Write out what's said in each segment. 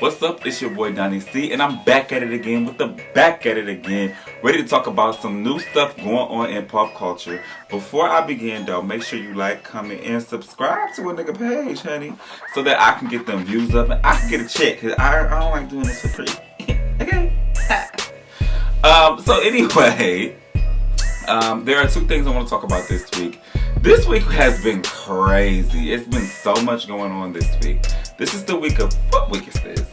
What's up? It's your boy DonnieC, and I'm back at it again with the back at it again, ready to talk about some new stuff going on in pop culture. Before I begin though, make sure you like, comment, and subscribe to a nigga page, honey, so that I can get them views up and I can get a check, because I don't like doing this for free. Okay? So anyway, there are two things I want to talk about this week. This week has been crazy. It's been so much going on this week. This is the week of, what week is this?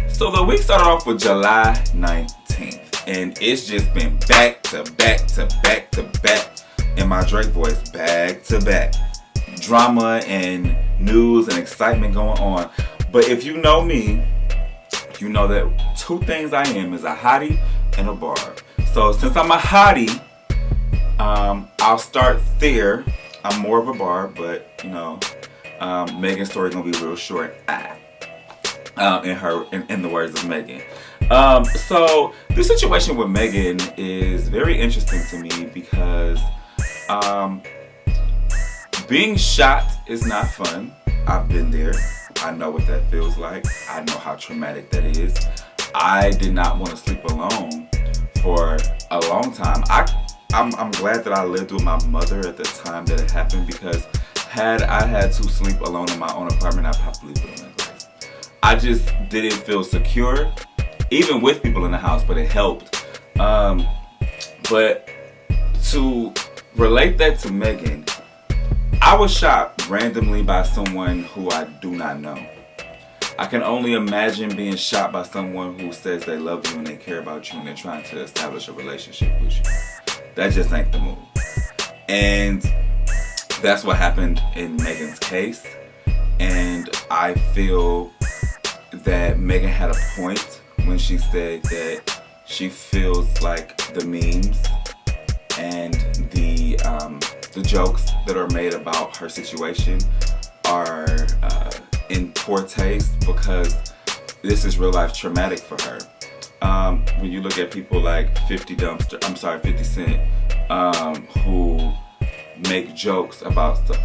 So the week started off with July 19th. And it's just been back to back to back to back. In my Drake voice, back to back. Drama and news and excitement going on. But if you know me, you know that two things I am is a hottie and a barb. So since I'm a hottie, I'll start there. I'm more of a barb, but you know, Megan's story gonna be real short. In the words of Megan. So this situation with Megan is very interesting to me because being shot is not fun. I've been there. I know what that feels like. I know how traumatic that is. I did not want to sleep alone for a long time. I'm glad that I lived with my mother at the time that it happened, because had I had to sleep alone in my own apartment, I probably would have been crazy. I just didn't feel secure, even with people in the house, but it helped. But to relate that to Megan, I was shot randomly by someone who I do not know. I can only imagine being shot by someone who says they love you and they care about you and they're trying to establish a relationship with you. That just ain't the move. And that's what happened in Megan's case. And I feel that Megan had a point when she said that she feels like the memes and the jokes that are made about her situation are in poor taste, because this is real life traumatic for her. When you look at people like 50 Cent, who make jokes about stuff.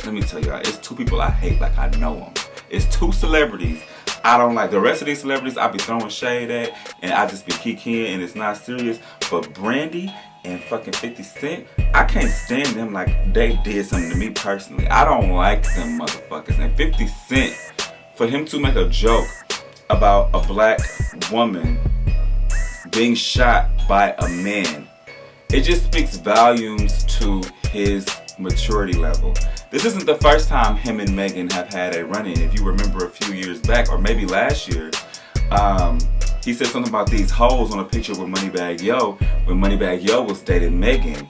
Let me tell you, it's two people I hate like I know them. It's two celebrities I don't like. The rest of these celebrities I be throwing shade at, and I just be kikiing, and it's not serious. But Brandy and fucking 50 Cent, I can't stand them like they did something to me personally. I don't like them motherfuckers. And 50 Cent, for him to make a joke about a black woman being shot by a man, it just speaks volumes to his maturity level. This isn't the first time him and Megan have had a run-in. If you remember a few years back, or maybe last year, he said something about these hoes on a picture with Moneybagg Yo when Moneybagg Yo was dating Megan.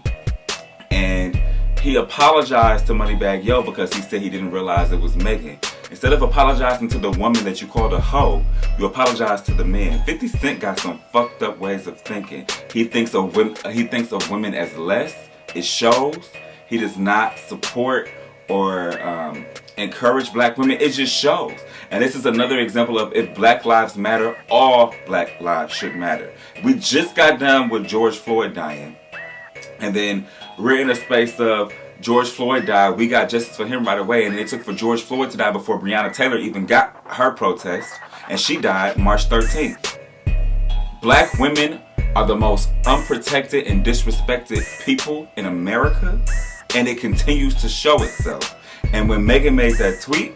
And he apologized to Moneybagg Yo because he said he didn't realize it was Megan. Instead of apologizing to the woman that you called a hoe, you apologize to the man. 50 Cent got some fucked up ways of thinking. He thinks of women as less. It shows. He does not support or encourage black women. It just shows. And this is another example of, if black lives matter, all black lives should matter. We just got done with George Floyd dying. And then we're in a space of George Floyd died, we got justice for him right away, and it took for George Floyd to die before Breonna Taylor even got her protest, and she died March 13th. Black women are the most unprotected and disrespected people in America, and it continues to show itself. And when Megan made that tweet,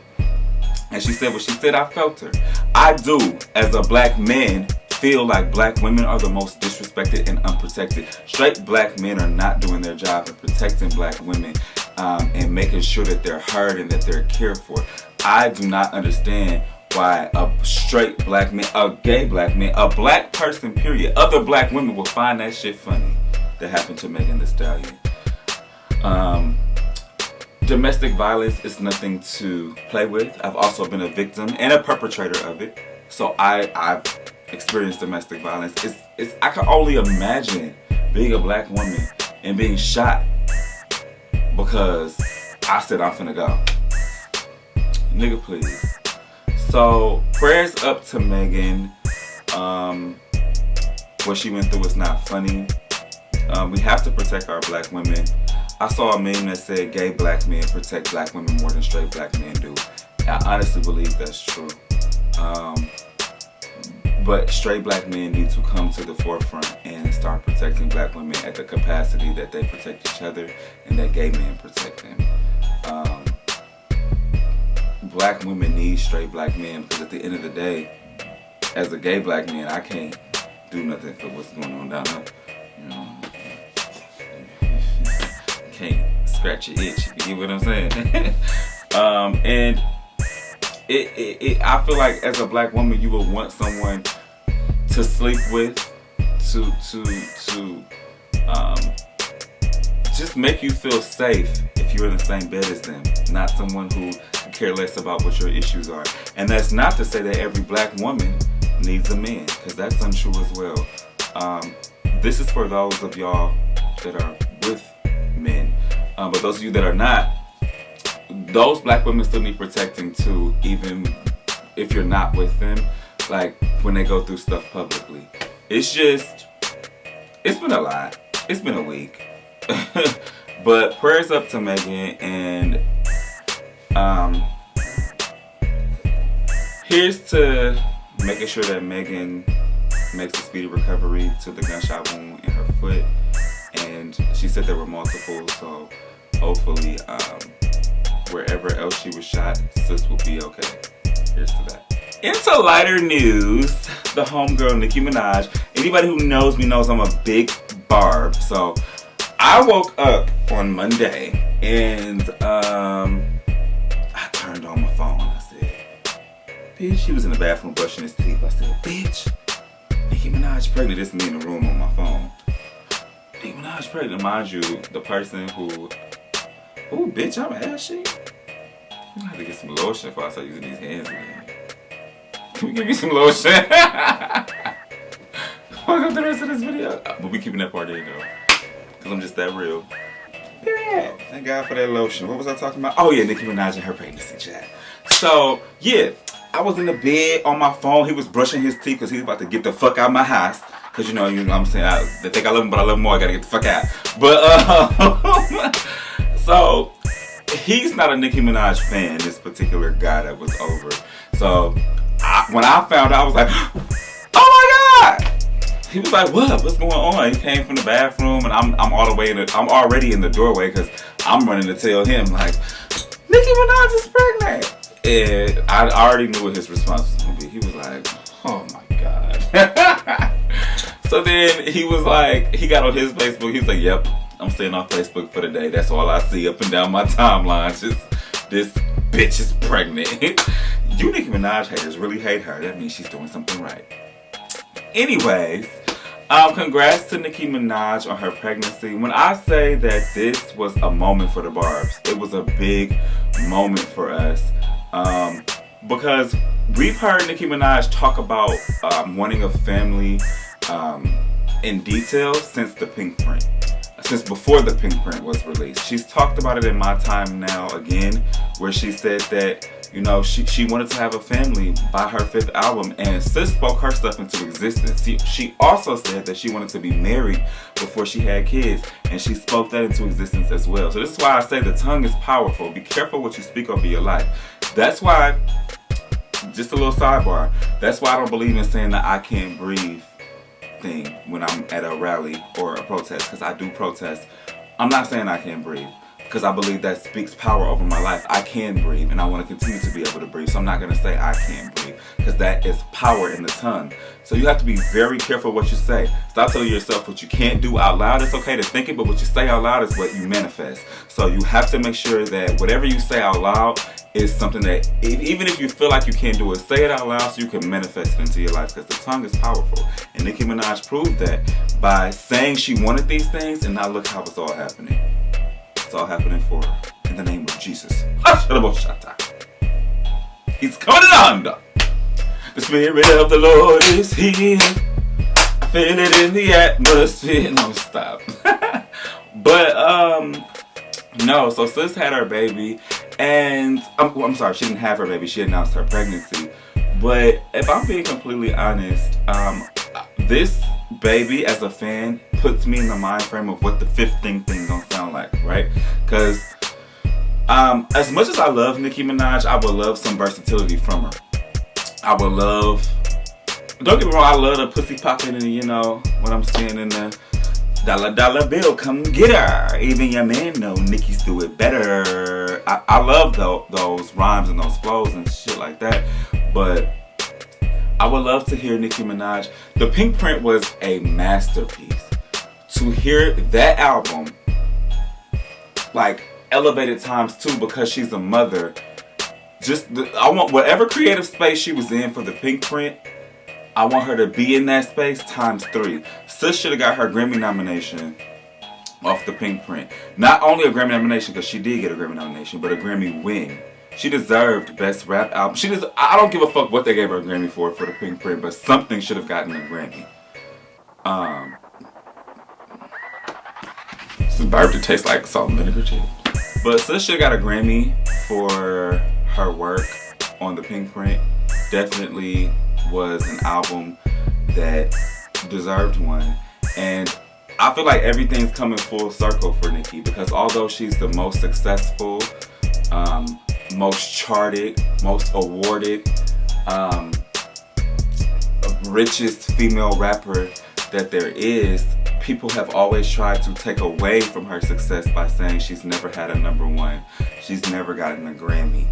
and she said what she said, I felt her. I do, as a black man, feel like black women are the most disrespected and unprotected. Straight black men are not doing their job in protecting black women and making sure that they're heard and that they're cared for. I do not understand why a straight black man, a gay black man, a black person period, other black women will find that shit funny that happened to Megan Thee Stallion. Domestic violence is nothing to play with. I've also been a victim and a perpetrator of it. So I've experienced domestic violence. I can only imagine being a black woman and being shot because I said I'm finna go. Nigga, please. So prayers up to Megan. What she went through was not funny. We have to protect our black women. I saw a meme that said gay black men protect black women more than straight black men do. I honestly believe that's true. But straight black men need to come to the forefront and start protecting black women at the capacity that they protect each other and that gay men protect them. Black women need straight black men, because at the end of the day, as a gay black man, I can't do nothing for what's going on down there. You know, can't scratch your itch. You get what I'm saying? And I feel like as a black woman, you would want someone to sleep with, to just make you feel safe if you're in the same bed as them. Not someone who care less about what your issues are. And that's not to say that every black woman needs a man, because that's untrue as well. This is for those of y'all that are with men. But those of you that are not, those black women still need protecting too, even if you're not with them, like when they go through stuff publicly. It's been a lot. It's been a week. But prayers up to Megan, and here's to making sure that Megan makes a speedy recovery to the gunshot wound in her foot. And she said there were multiple, so hopefully wherever else she was shot, sis will be okay. Here's to that. Into lighter news, the homegirl Nicki Minaj. Anybody who knows me knows I'm a big barb. So I woke up on Monday and I turned on my phone. I said, bitch, she was in the bathroom brushing his teeth. I said, bitch, Nicki Minaj pregnant. This is me in the room on my phone. Nicki Minaj pregnant. Mind you, the person who, ooh, bitch, I'm ashy. I'm gonna have to get some lotion before I start using these hands again. Can you give me some lotion? Welcome to the rest of this video. But we keeping that part in though, because I'm just that real. Yeah. Thank God for that lotion. What was I talking about? Oh yeah, Nicki Minaj and her pregnancy chat. So yeah, I was in the bed on my phone. He was brushing his teeth because he was about to get the fuck out of my house. Because you know what I'm saying, they think I love him, but I love him more. I gotta get the fuck out. But so he's not a Nicki Minaj fan, this particular guy that was over. So when I found out, I was like, oh my God! He was like, what's going on? He came from the bathroom, and I'm already in the doorway because I'm running to tell him like, Nicki Minaj is pregnant. And I already knew what his response was gonna be. He was like, oh my God. So then he was like, he got on his Facebook. He was like, yep, I'm staying off Facebook for the day. That's all I see up and down my timeline. Just this bitch is pregnant. You Nicki Minaj haters really hate her. That means she's doing something right. Anyways, congrats to Nicki Minaj on her pregnancy. When I say that this was a moment for the Barbs, it was a big moment for us. Because we've heard Nicki Minaj talk about wanting a family in detail since the Pink Print. Since before the Pink Print was released. She's talked about it in My Time Now again, where she said that, you know, she wanted to have a family by her 5th album, and sis spoke her stuff into existence. She also said that she wanted to be married before she had kids, and she spoke that into existence as well. So this is why I say the tongue is powerful. Be careful what you speak over your life. That's why, just a little sidebar, that's why I don't believe in saying that I can't breathe thing when I'm at a rally or a protest, because I do protest. I'm not saying I can't breathe, because I believe that speaks power over my life. I can breathe, and I want to continue to be able to breathe. So I'm not going to say I can't breathe, because that is power in the tongue. So you have to be very careful what you say. Stop telling yourself what you can't do out loud. It's okay to think it, but what you say out loud is what you manifest. So you have to make sure that whatever you say out loud is something that, even if you feel like you can't do it, say it out loud so you can manifest it into your life, because the tongue is powerful. And Nicki Minaj proved that by saying she wanted these things, and now look how it's all happening. It's all happening for her. In the name of Jesus. He's coming on. The Spirit of the Lord is here. I feel it in the atmosphere. No, stop. But, no, so sis had her baby. And, I'm sorry, she didn't have her baby. She announced her pregnancy. But if I'm being completely honest, this baby as a fan puts me in the mind frame of what the 5th thing gonna sound like, right? Because as much as I love Nicki Minaj, I would love some versatility from her. I would love, don't get me wrong, I love the pussy popping and, you know, what I'm seeing in the dollar bill, come get her. Even your man know Nicki's do it better. I love those rhymes and those flows and shit like that. But I would love to hear Nicki Minaj. The Pink Print was a masterpiece. To hear that album, like, elevated times two because she's a mother. I want whatever creative space she was in for the Pink Print, I want her to be in that space times 3. Sis should have got her Grammy nomination off the Pink Print. Not only a Grammy nomination, because she did get a Grammy nomination, but a Grammy win. She deserved Best Rap Album. I don't give a fuck what they gave her a Grammy for the Pink Print, but something should have gotten a Grammy. This burp that tastes like salt and vinegar chips. But sis should have got a Grammy for her work on the Pink Print. Definitely was an album that deserved one. And I feel like everything's coming full circle for Nicki, because although she's the most successful, most charted, most awarded, richest female rapper that there is, people have always tried to take away from her success by saying she's never had a #1. She's never gotten a Grammy.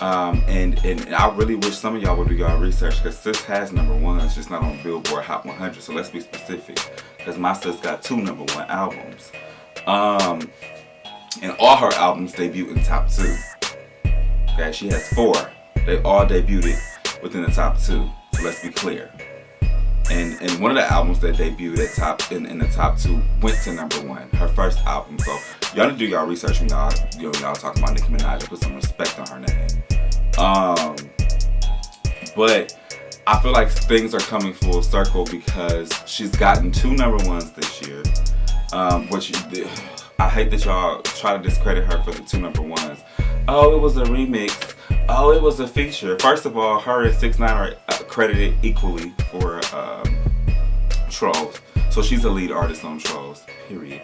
And I really wish some of y'all would do y'all research, because sis has #1s, just not on Billboard Hot 100. So let's be specific, because my sis got 2 #1 albums. And all her albums debuted in top 2. Okay, she has 4. They all debuted within the top 2. So let's be clear. And one of the albums that debuted at in the top 2 went to #1, her first album. So y'all need to do y'all research when y'all talking about Nicki Minaj and put some respect on her name. But I feel like things are coming full circle because she's gotten 2 #1s this year. I hate that y'all try to discredit her for the 2 #1s. Oh, it was a remix. Oh, it was a feature. First of all, her and 6ix9ine are credited equally for Trolls. So she's a lead artist on Trolls, period.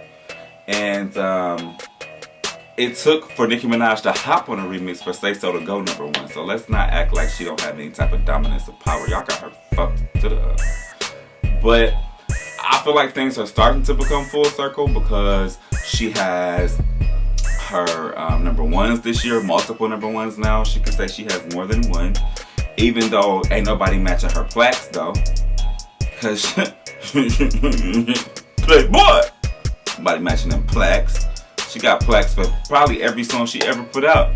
And it took for Nicki Minaj to hop on a remix for Say So to go #1. So let's not act like she don't have any type of dominance of power. Y'all got her fucked to the up. But I feel like things are starting to become full circle because she has her #1s this year, multiple #1s now. She could say she has more than one, even though ain't nobody matching her plaques though. Cause Playboy, nobody matching them plaques. She got plaques for probably every song she ever put out.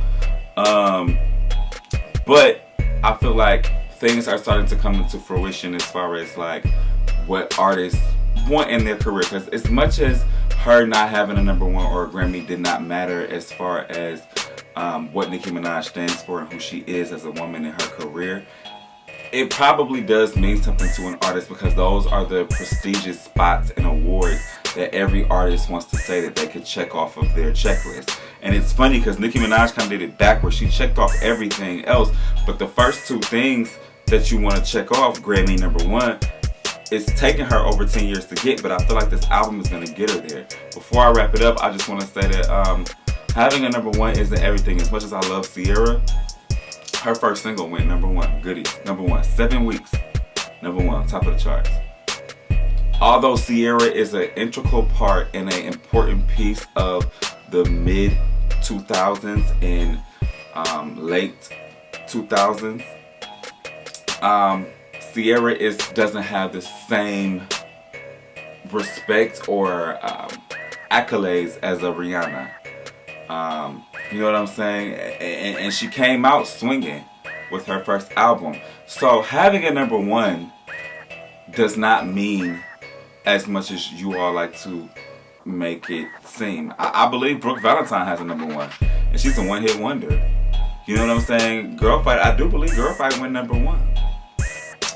But I feel like things are starting to come into fruition as far as like what artists want in their career. Because as much as her not having a #1 or a Grammy did not matter as far as what Nicki Minaj stands for and who she is as a woman in her career, it probably does mean something to an artist, because those are the prestigious spots and awards that every artist wants to say that they could check off of their checklist. And it's funny because Nicki Minaj kind of did it backwards. She checked off everything else, but the first 2 things that you want to check off, Grammy #1, it's taken her over 10 years to get, but I feel like this album is going to get her there. Before I wrap it up, I just want to say that having a #1 isn't everything. As much as I love Sierra, her first single went #1, goody, #1, 7 weeks, #1, top of the charts. Although Sierra is an integral part and an important piece of the mid-2000s and late 2000s, Sierra doesn't have the same respect or accolades as a Rihanna. You know what I'm saying? And she came out swinging with her first album. So having a #1 does not mean as much as you all like to make it seem. I believe Brooke Valentine has a #1, and she's a one-hit wonder. You know what I'm saying? Girl Fight, I do believe Girl Fight went #1.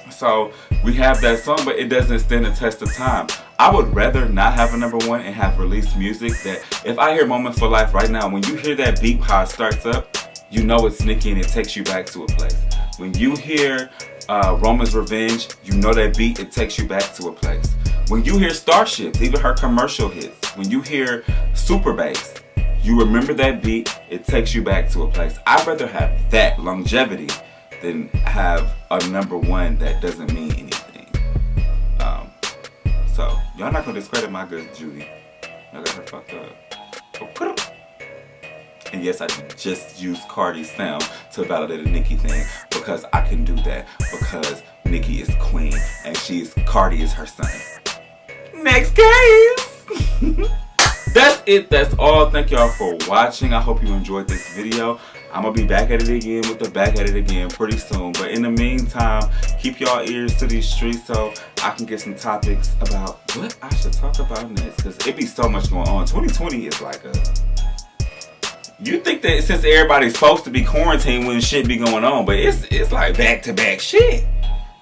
So we have that song, but it doesn't stand the test of time. I would rather not have a #1 and have released music that, if I hear Moment for Life right now, when you hear that beat, how it starts up, you know it's Nicki and it takes you back to a place. When you hear Roman's Revenge, you know that beat, it takes you back to a place. When you hear Starships, even her commercial hits, when you hear Super Bass, you remember that beat, it takes you back to a place. I'd rather have that longevity than have a #1 that doesn't mean anything. So y'all not gonna discredit my good Judy. Y'all got her fucked up. And yes, I just used Cardi's sound to validate the Nicki thing because I can do that because Nicki is queen and Cardi is her son. Next case. That's it. That's all. Thank y'all for watching. I hope you enjoyed this video. I'm gonna be back at it again with the back at it again pretty soon. But in the meantime, keep y'all ears to these streets so I can get some topics about what I should talk about next. Because it be so much going on. 2020 is like a... You think that since everybody's supposed to be quarantined when shit be going on, but it's like back-to-back shit.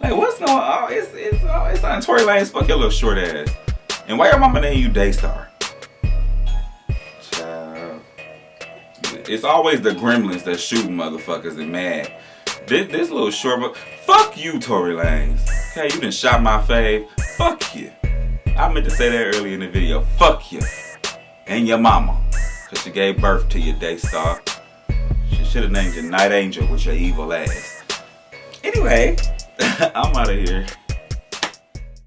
Like what's going on? It's on Tory Lanez. Fuck your little short ass. And why your mama name you Daystar? It's always the gremlins that shooting motherfuckers and mad. This little short, but fuck you, Tory Lanez. Okay, you done shot my fave. Fuck you. I meant to say that earlier in the video. Fuck you. And your mama. Cause she gave birth to your Daystar. She should have named you Night Angel with your evil ass. Anyway, I'm out of here.